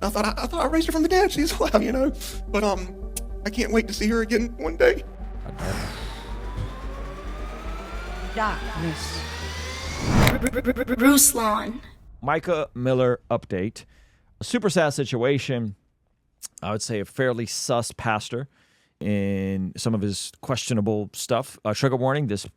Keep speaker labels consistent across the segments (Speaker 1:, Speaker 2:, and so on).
Speaker 1: I thought I raised her from the dead. She's alive, you know. But I can't wait to see her again one day.
Speaker 2: Darkness. Ruslan.
Speaker 3: Micah Miller update. A super sad situation. I would say a fairly sus pastor in some of his questionable stuff. Trigger warning, this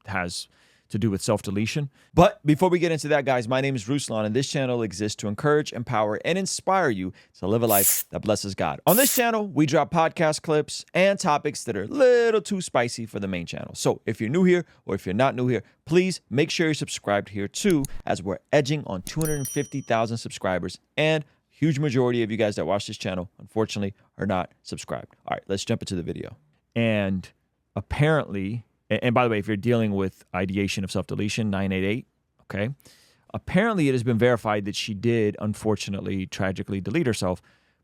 Speaker 3: has to do with self-deletion. But before we get into that, guys, my name is Ruslan, and this channel exists to encourage, empower, and inspire you to live a life that blesses God. On this channel, we drop podcast clips and topics that are a little too spicy for the main channel. So if you're new here or if you're not new here, please make sure you're subscribed here too, as we're edging on 250,000 subscribers, and huge majority of you guys that watch this channel, unfortunately, are not subscribed. All right, let's jump into the video. And apparently, and by the way, if you're dealing with ideation of self-deletion, 988, okay? Apparently, it has been verified that she did, unfortunately, tragically delete herself,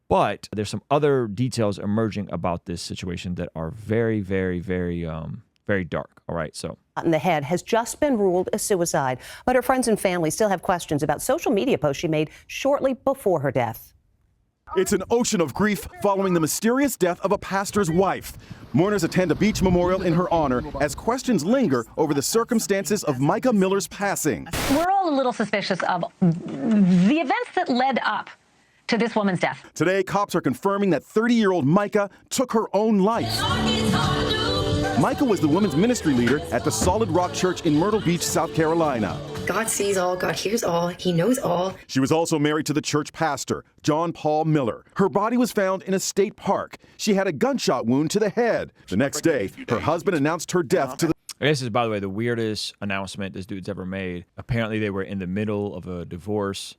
Speaker 3: but there's some other details emerging about this situation that are very, very, very, very dark, all right? So
Speaker 4: in the head has just been ruled a suicide, but her friends and family still have questions about social media posts she made shortly before her death.
Speaker 5: It's an ocean of grief following the mysterious death of a pastor's wife. Mourners attend a beach memorial in her honor as questions linger over the circumstances of Micah Miller's passing.
Speaker 6: We're all a little suspicious of the events that led up to this woman's death.
Speaker 5: Today, cops are confirming that 30-year-old Micah took her own life. Micah was the women's ministry leader at the Solid Rock Church in Myrtle Beach, South Carolina.
Speaker 7: God sees all, God hears all, he knows all.
Speaker 5: She was also married to the church pastor, John Paul Miller. Her body was found in a state park. She had a gunshot wound to the head. The next day, her husband announced her death to the...
Speaker 3: This is, by the way, the weirdest announcement this dude's ever made. Apparently, they were in the middle of a divorce.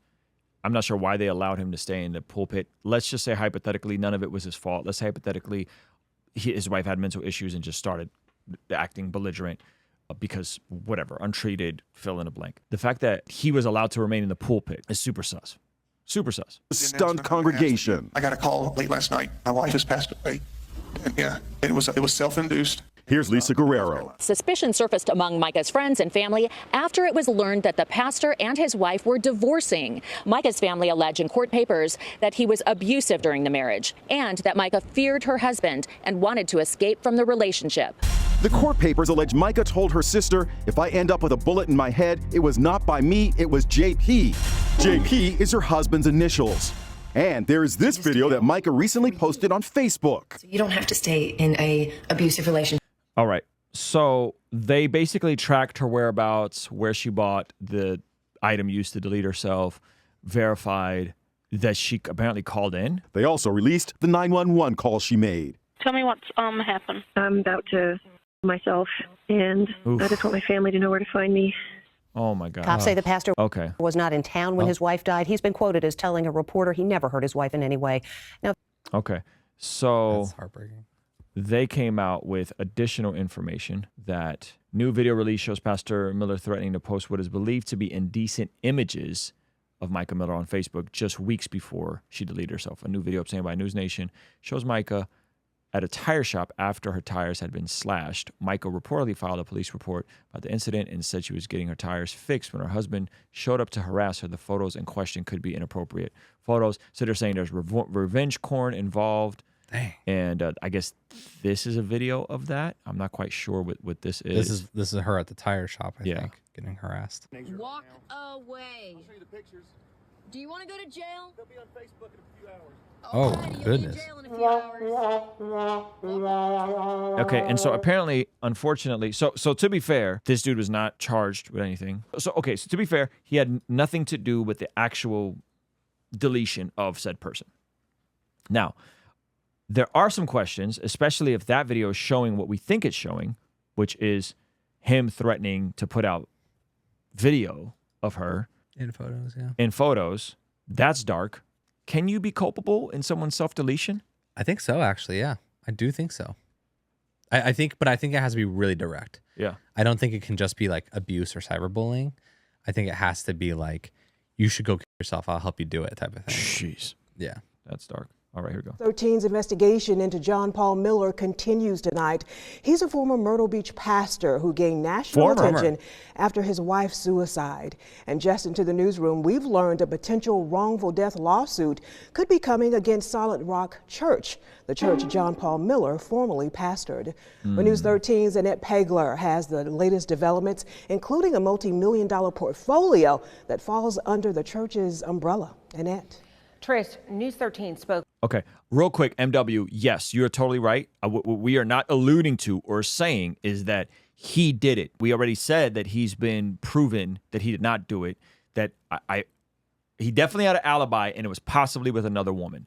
Speaker 3: I'm not sure why they allowed him to stay in the pulpit. Let's just say, hypothetically, none of it was his fault. Let's say, hypothetically, his wife had mental issues and just started acting belligerent because whatever, untreated, fill in a blank. The fact that he was allowed to remain in the pulpit is super sus. Super sus.
Speaker 5: Stunned congregation.
Speaker 1: I got a call late last night. My wife has passed away. And yeah, it was self-induced.
Speaker 5: Here's Lisa Guerrero.
Speaker 8: Suspicion surfaced among Micah's friends and family after it was learned that the pastor and his wife were divorcing. Micah's family alleged in court papers that he was abusive during the marriage and that Micah feared her husband and wanted to escape from the relationship.
Speaker 5: The court papers allege Micah told her sister, "If I end up with a bullet in my head, it was not by me, it was JP. JP is her husband's initials. And there is this video that Micah recently posted on Facebook.
Speaker 7: So you don't have to stay in a abusive relationship.
Speaker 3: All right. So they basically tracked her whereabouts, where she bought the item used to delete herself, verified that she apparently called in.
Speaker 5: They also released the 911 call she made.
Speaker 9: Tell me what's happened.
Speaker 10: I'm about to myself, and
Speaker 3: Oof.
Speaker 10: I just want my family to know where to find me.
Speaker 3: Oh, my God.
Speaker 4: Cops say the pastor
Speaker 3: Okay.
Speaker 4: was not in town when his wife died. He's been quoted as telling a reporter he never hurt his wife in any way. Now,
Speaker 3: Okay. So
Speaker 11: That's heartbreaking.
Speaker 3: they came out with additional information that new video release shows Pastor Miller threatening to post what is believed to be indecent images of Micah Miller on Facebook just weeks before she deleted herself. A new video obtained by News Nation shows Micah at a tire shop after her tires had been slashed. Micah reportedly filed a police report about the incident and said she was getting her tires fixed when her husband showed up to harass her. The photos in question could be inappropriate photos. So they're saying there's revenge porn involved.
Speaker 11: Dang.
Speaker 3: And I guess this is a video of that. I'm not quite sure what this is.
Speaker 11: This is her at the tire shop, I
Speaker 3: Yeah.
Speaker 11: think, getting harassed.
Speaker 2: Walk away. I'll show you the pictures. Do you want to go to jail?
Speaker 1: They'll be on Facebook in a few hours.
Speaker 11: Oh,
Speaker 2: You'll be in
Speaker 11: goodness.
Speaker 2: jail in a few hours.
Speaker 3: Okay, and so apparently, unfortunately, so to be fair, this dude was not charged with anything. So to be fair, he had nothing to do with the actual deletion of said person. Now, there are some questions, especially if that video is showing what we think it's showing, which is him threatening to put out video of her
Speaker 11: In photos, yeah.
Speaker 3: in photos. That's dark. Can you be culpable in someone's self-deletion?
Speaker 11: I think so, actually, yeah. I do think so. I think it has to be really direct.
Speaker 3: Yeah.
Speaker 11: I don't think it can just be like abuse or cyberbullying. I think it has to be like, you should go kill yourself, I'll help you do it type of thing.
Speaker 3: Jeez.
Speaker 11: Yeah.
Speaker 3: That's dark. All right, here we go.
Speaker 9: 13's investigation into John Paul Miller continues tonight. He's a former Myrtle Beach pastor who gained national attention after his wife's suicide. And just into the newsroom, we've learned a potential wrongful death lawsuit could be coming against Solid Rock Church, the church John Paul Miller formerly pastored. But News 13's Annette Pegler has the latest developments, including a multi-million-dollar portfolio that falls under the church's umbrella. Annette.
Speaker 12: Trish, News 13 spoke.
Speaker 3: Okay, real quick, MW, yes, you're totally right. What we are not alluding to or saying is that he did it. We already said that he's been proven that he did not do it, that he definitely had an alibi, and it was possibly with another woman.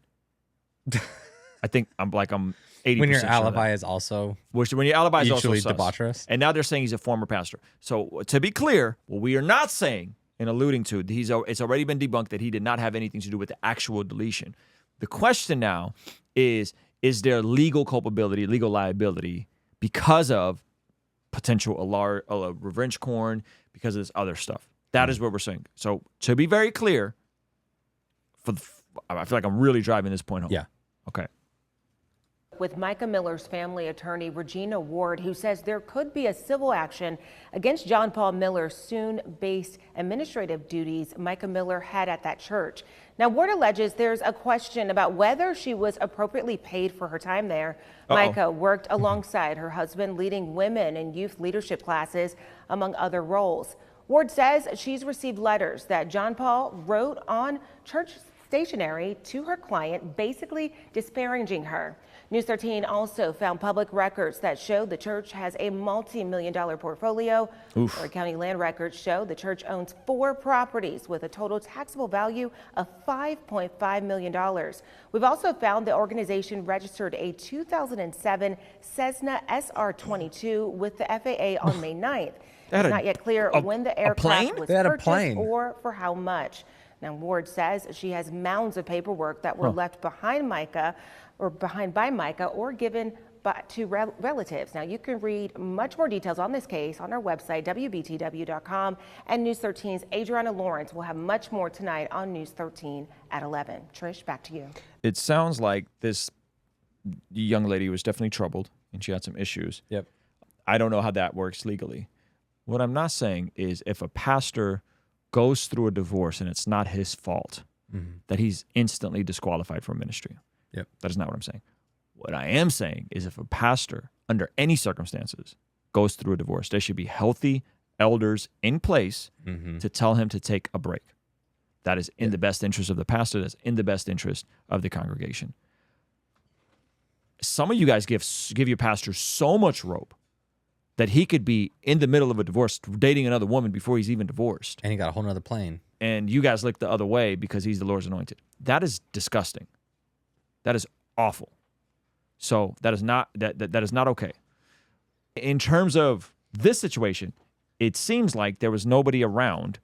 Speaker 3: I think I'm 80%.
Speaker 11: When your alibi is also
Speaker 3: when your alibi is also sus.
Speaker 11: debaucherous.
Speaker 3: And now they're saying he's a former pastor. So to be clear, what we are not saying and alluding to, it's already been debunked that he did not have anything to do with the actual deletion. The question now is there legal culpability, legal liability because of potential revenge porn, because of this other stuff? That is what we're saying. So to be very clear, I feel like I'm really driving this point home.
Speaker 11: Yeah.
Speaker 3: Okay.
Speaker 12: With Micah Miller's family attorney, Regina Ward, who says there could be a civil action against John Paul Miller's soon-based administrative duties Micah Miller had at that church. Now, Ward alleges there's a question about whether she was appropriately paid for her time there. Micah worked alongside her husband, leading women and youth leadership classes, among other roles. Ward says she's received letters that John Paul wrote on church stationery to her client, basically disparaging her. News 13 also found public records that show the church has a multi-million-dollar portfolio. Our county land records show the church owns 4 properties with a total taxable value of $5.5 million. We've also found the organization registered a 2007 Cessna SR-22 with the FAA on May 9th. It's not yet clear when the aircraft was purchased or for how much. Now, Ward says she has mounds of paperwork that were left behind by Micah or given to relatives. Now, you can read much more details on this case on our website, WBTW.com, and News 13's Adriana Lawrence will have much more tonight on News 13 at 11. Trish, back to you.
Speaker 3: It sounds like this young lady was definitely troubled and she had some issues.
Speaker 11: Yep.
Speaker 3: I don't know how that works legally. What I'm not saying is if a pastor goes through a divorce and it's not his fault, that he's instantly disqualified from ministry.
Speaker 11: Yep.
Speaker 3: That is not what I'm saying. What I am saying is if a pastor, under any circumstances, goes through a divorce, there should be healthy elders in place to tell him to take a break. That is in the best interest of the pastor. That's in the best interest of the congregation. Some of you guys give your pastor so much rope that he could be in the middle of a divorce dating another woman before he's even divorced.
Speaker 11: And he got a whole nother plane.
Speaker 3: And you guys look the other way because he's the Lord's anointed. That is disgusting. That is awful. So that is not that is not okay. In terms of this situation, it seems like there was nobody around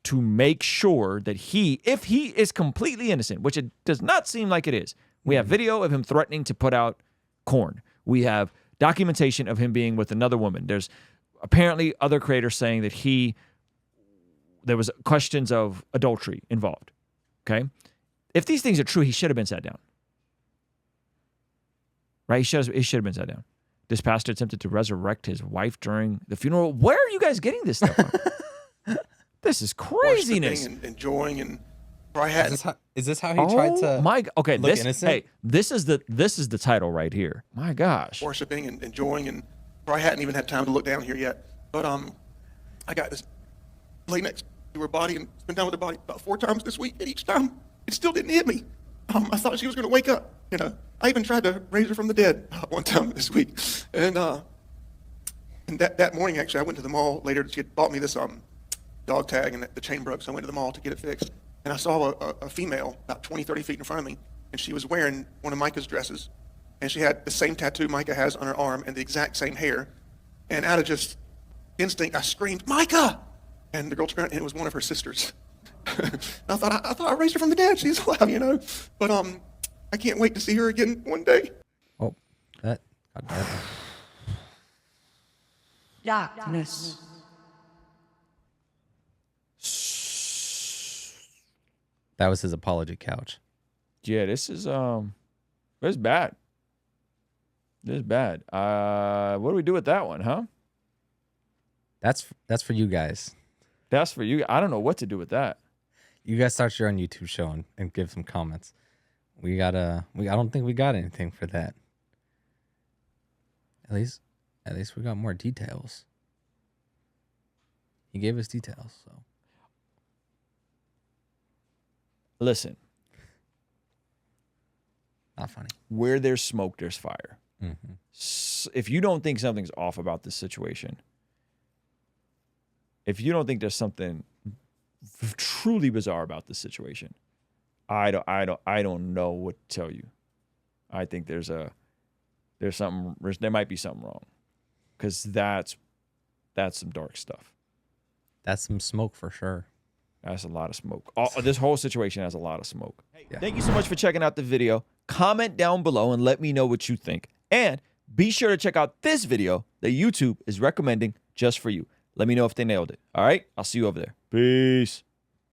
Speaker 3: to make sure that if he is completely innocent, which it does not seem like it is. We have video of him threatening to put out corn. We have documentation of him being with another woman. There's apparently other creators saying that there was questions of adultery involved. Okay? If these things are true, he should have been sat down. Right? He should have been sat down. This pastor attempted to resurrect his wife during the funeral. Where are you guys getting this stuff from? This is craziness.
Speaker 1: And enjoying and probably had.
Speaker 11: Is this how he tried to?
Speaker 3: Okay,
Speaker 11: look innocent?
Speaker 3: This is the title right here. My gosh.
Speaker 1: Worshiping and enjoying, and probably hadn't even had time to look down here yet. But I got this lay next to her body and spent time with her body about 4 times this week, and each time it still didn't hit me. I thought she was going to wake up. You know, I even tried to raise her from the dead one time this week, and that morning actually I went to the mall later. She had bought me this dog tag, and the chain broke, so I went to the mall to get it fixed. And I saw a female about 20, 30 feet in front of me, and she was wearing one of Micah's dresses. And she had the same tattoo Micah has on her arm and the exact same hair. And out of just instinct, I screamed, "Micah!" And the girl turned around, and it was one of her sisters. I thought I raised her from the dead. She's alive, you know. But I can't wait to see her again one day.
Speaker 11: Oh, that. God damn.
Speaker 13: Darkness.
Speaker 11: That was his apology couch.
Speaker 3: Yeah, this is bad. This is bad. What do we do with that one, huh?
Speaker 11: That's for you guys.
Speaker 3: That's for you. I don't know what to do with that.
Speaker 11: You guys start your own YouTube show and give some comments. I don't think we got anything for that. At least we got more details. He gave us details, so.
Speaker 3: Listen.
Speaker 11: Not funny.
Speaker 3: Where there's smoke, there's fire.
Speaker 11: Mm-hmm.
Speaker 3: If you don't think something's off about this situation, if you don't think there's something truly bizarre about this situation, I don't know what to tell you. I think there might be something wrong, because that's some dark stuff.
Speaker 11: That's some smoke for sure.
Speaker 3: That's a lot of smoke. This whole situation has a lot of smoke.
Speaker 11: Yeah.
Speaker 3: Thank you so much for checking out the video. Comment down below and let me know what you think. And be sure to check out this video that YouTube is recommending just for you. Let me know if they nailed it. All right? I'll see you over there. Peace.